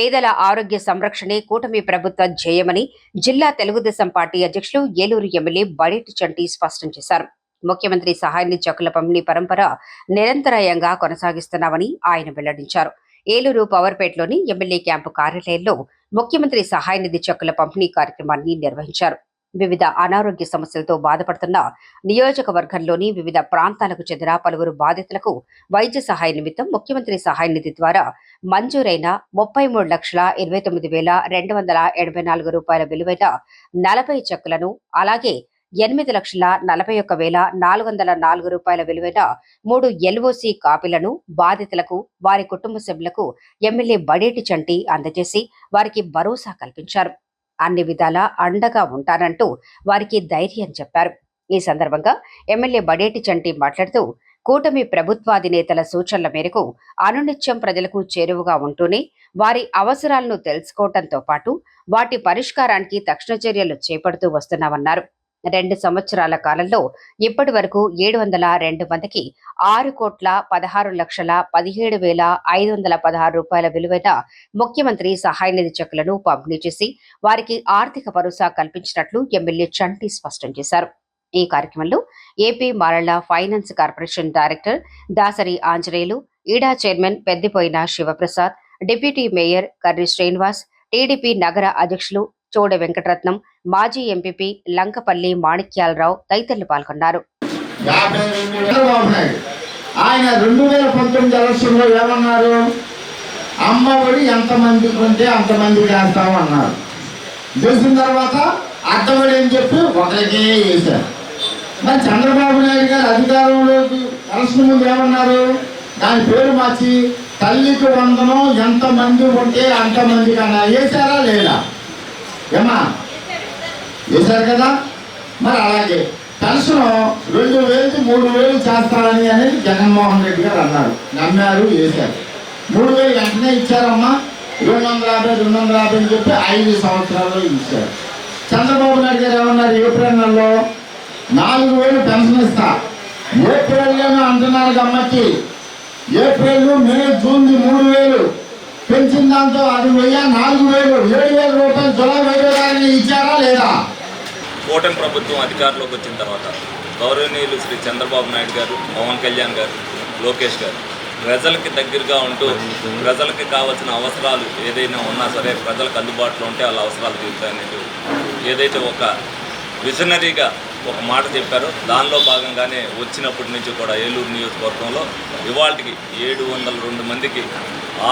పేదల ఆరోగ్య సంరక్షణే కూటమి ప్రభుత్వ ధ్యేయమని జిల్లా తెలుగుదేశం పార్టీ అధ్యక్షులు ఏలూరు ఎమ్మెల్యే బడేటి చంటి స్పష్టం చేశారు. ముఖ్యమంత్రి సహాయ నిధి చెక్కుల పంపిణీ పరంపర నిరంతరాయంగా కొనసాగిస్తున్నామని ఆయన వెల్లడించారు. ఏలూరు పవర్పేటలోని ఎమ్మెల్యే క్యాంపు కార్యాలయంలో ముఖ్యమంత్రి సహాయ నిధి చెక్కుల పంపిణీ కార్యక్రమాన్ని నిర్వహించారు. వివిధ అనారోగ్య సమస్యలతో బాధపడుతున్న నియోజకవర్గంలోని వివిధ ప్రాంతాలకు చెందిన పలువురు బాధితులకు వైద్య సహాయ నిమిత్తం ముఖ్యమంత్రి సహాయ నిధి ద్వారా మంజూరైన 33,29,284 రూపాయల విలువైన 40 చెక్కులను, అలాగే 8,41,404 రూపాయల విలువైన 3 LOC కాపీలను బాధితులకు, వారి కుటుంబ సభ్యులకు ఎమ్మెల్యే బడేటి చంటి అందజేసి వారికి భరోసా కల్పించారు. అన్ని విధాలా అండగా ఉంటానంటూ వారికి ధైర్యం చెప్పారు. ఈ సందర్భంగా ఎమ్మెల్యే బడేటి చంటి మాట్లాడుతూ, కూటమి ప్రభుత్వాధినేతల సూచనల మేరకు అనునిత్యం ప్రజలకు చేరువగా ఉంటూనే వారి అవసరాలను తెలుసుకోవడంతో పాటు వాటి పరిష్కారానికి తక్షణ చర్యలు చేపడుతూ వస్తున్నామన్నారు. 2 సంవత్సరాల కాలంలో ఇప్పటి వరకు 702 మందికి 6,16,17,516 రూపాయల విలువైన ముఖ్యమంత్రి సహాయ నిధి చెక్కులను పంపిణీ చేసి వారికి ఆర్థిక భరోసా కల్పించినట్లు ఎమ్మెల్యే చంటి స్పష్టం చేశారు. ఈ కార్యక్రమంలో ఏపీ మారళ్ల finance corporation director Dasari Anjaneyulu, ఈడా చైర్మన్ పెద్దిపోయిన Sivaprasad, deputy mayor Karri Srinivas, TDP నగర అధ్యక్షులు చోడ వెంకటరత్నం, మాజీ ఎంపీపీ లంకపల్లి మాణిక్యాలరావు తదితరులు పాల్గొన్నారు. ఆయన 2019 ఎలక్షన్లో ఏమన్నారు? అమ్మఒడి ఎంతమందికి ఉంటే అంతమందికి వేస్తాము అన్నారు. గెలిచిన తర్వాత అత్తఒడి అని చెప్పి ఒకరికే వేశారు. మరి చంద్రబాబు నాయుడు గారు అధికారంలోకి ఎలక్షన్ ముందు ఏమన్నారు? దాని పేరు మార్చి తల్లికి వందనం ఎంతమంది ఉంటే అంతమందికి అన్నా వేశారా లేదా? ఏమా వేశారు కదా. మరి అలాగే పెన్షన్ 2,000కి 3,000 చేస్తారని అనేది జగన్మోహన్ రెడ్డి గారు అన్నారు, నమ్మారు, వేశారు. 3,000 వెంటనే ఇచ్చారమ్మా. 250 అని చెప్పి 5 సంవత్సరాల్లో ఇచ్చారు. చంద్రబాబు నాయుడు గారు ఏమన్నారు? ఏప్రిల్ నెలలో 4,000 పెన్షన్ ఇస్తా. ఏప్రిల్లోనే అంటున్నారు గమ్మకి. ఏప్రిల్, మే, జూన్ 3,000 పెంచిన దాంతో అది 4,000 7,000 రూపాయలు జులై 5 ఇచ్చారా లేదా? కూటమి ప్రభుత్వం అధికారంలోకి వచ్చిన తర్వాత గౌరవనీయులు శ్రీ చంద్రబాబు నాయుడు గారు, పవన్ కళ్యాణ్ గారు, లోకేష్ గారు ప్రజలకి దగ్గరగా ఉంటూ ప్రజలకి కావాల్సిన అవసరాలు ఏదైనా ఉన్నా సరే ప్రజలకు అందుబాటులో ఉంటే వాళ్ళ అవసరాలు తీరుతాయనేది ఏదైతే ఒక విజనరీగా ఒక మాట చెప్పారో దానిలో భాగంగానే వచ్చినప్పటి నుంచి కూడా ఏలూరు నియోజకవర్గంలో ఇవాళకి 702 మందికి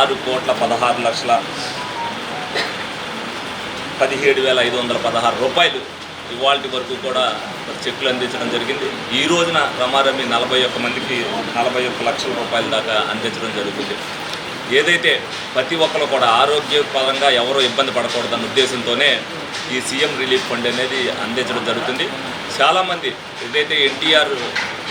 6,16,17,516 రూపాయలు ఇవాళ వరకు కూడా చెక్కులు అందించడం జరిగింది. ఈ రోజున రమారమి 41 మందికి 41 లక్షల రూపాయల దాకా అందించడం జరుగుతుంది. ఏదైతే ప్రతి ఒక్కరు కూడా ఆరోగ్యపరంగా ఎవరో ఇబ్బంది పడకూడదన్న ఉద్దేశంతోనే ఈ సీఎం రిలీఫ్ ఫండ్ అనేది అందించడం జరుగుతుంది. చాలామంది ఏదైతే ఎన్టీఆర్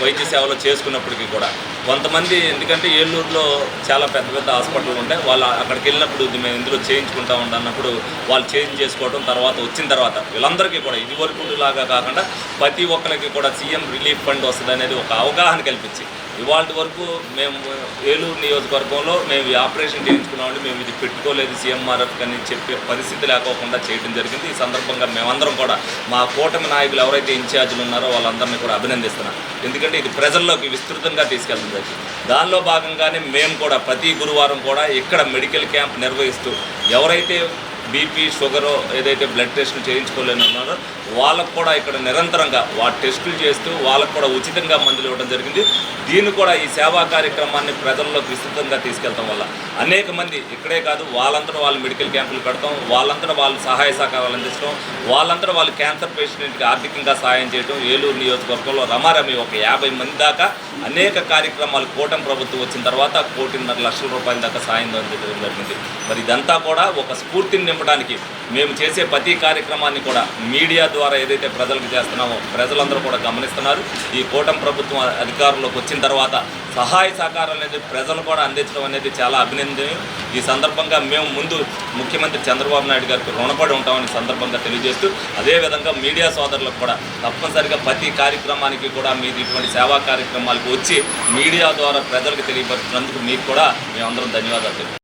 వైద్య సేవలు చేసుకున్నప్పటికీ కూడా కొంతమంది, ఎందుకంటే ఏలూరులో చాలా పెద్ద పెద్ద హాస్పిటల్ ఉంటాయి, వాళ్ళు అక్కడికి వెళ్ళినప్పుడు మేము ఇందులో చేయించుకుంటా అన్నప్పుడు వాళ్ళు చేంజ్ చేసుకోవడం, తర్వాత వచ్చిన తర్వాత వీళ్ళందరికీ కూడా ఇదివరకు లాగా కాకుండా ప్రతి ఒక్కరికి కూడా సీఎం రిలీఫ్ ఫండ్ వస్తుంది అనేది ఒక అవగాహన కల్పించి ఇవాళ వరకు మేము ఏలూరు నియోజకవర్గంలో మేము ఈ ఆపరేషన్ చేయించుకున్నామంటే మేము ఇది పెట్టుకోలేదు సీఎంఆర్ఎఫ్ అని చెప్పే పరిస్థితి లేకోకుండా చేయడం జరిగింది. ఈ సందర్భంగా మేమందరం కూడా మా కూటమి నాయకులు ఎవరైతే ఇన్ఛార్జీలు ఉన్నారో వాళ్ళందరినీ కూడా అభినందిస్తున్నాం. ఎందుకంటే ఇది ప్రజల్లోకి విస్తృతంగా తీసుకెళ్తుంది. దానిలో భాగంగానే మేము కూడా ప్రతి గురువారం కూడా ఇక్కడ మెడికల్ క్యాంప్ నిర్వహిస్తూ ఎవరైతే బీపీ, షుగరు, ఏదైతే బ్లడ్ టెస్టులు చేయించుకోలేని ఉన్నారో వాళ్ళకు కూడా ఇక్కడ నిరంతరంగా టెస్టులు చేస్తూ వాళ్ళకు కూడా ఉచితంగా మందులు ఇవ్వడం జరిగింది. దీన్ని కూడా ఈ సేవా కార్యక్రమాన్ని ప్రజల్లోకి విస్తృతంగా తీసుకెళ్తాం వల్ల అనేక మంది ఇక్కడే కాదు వాళ్ళంతా వాళ్ళు మెడికల్ క్యాంపులు పెడతాం, వాళ్ళంతా వాళ్ళు సహాయ సహకారాలు అందించడం, వాళ్ళంతా వాళ్ళు క్యాన్సర్ పేషెంట్కి ఆర్థికంగా సహాయం చేయడం. ఏలూరు నియోజకవర్గంలో రమారమి ఒక 50 మంది దాకా అనేక కార్యక్రమాలు కూటమి ప్రభుత్వం వచ్చిన తర్వాత 1,50,00,000 రూపాయల దాకా సాయం అందించడం జరిగింది. మరి ఇదంతా కూడా ఒక స్ఫూర్తిని నింపడానికి మేము చేసే ప్రతి కార్యక్రమాన్ని కూడా మీడియా ద్వారా ఏదైతే ప్రజలకు చేస్తున్నామో ప్రజలందరూ కూడా గమనిస్తున్నారు. ఈ కూటమి ప్రభుత్వం అధికారంలోకి వచ్చిన తర్వాత సహాయ సహకారం అనేది ప్రజలు కూడా అందించడం అనేది చాలా అభినందనీయం. ఈ సందర్భంగా మేము ముందు ముఖ్యమంత్రి చంద్రబాబు నాయుడు గారికి రుణపడి ఉంటామని సందర్భంగా తెలియజేస్తూ, అదేవిధంగా మీడియా సోదరులకు కూడా తప్పనిసరిగా ప్రతి కార్యక్రమానికి కూడా మీరు ఇటువంటి సేవా కార్యక్రమాలకు వచ్చి మీడియా ద్వారా ప్రజలకు తెలియపరిచినందుకు మీకు కూడా మేమందరం ధన్యవాదాలు.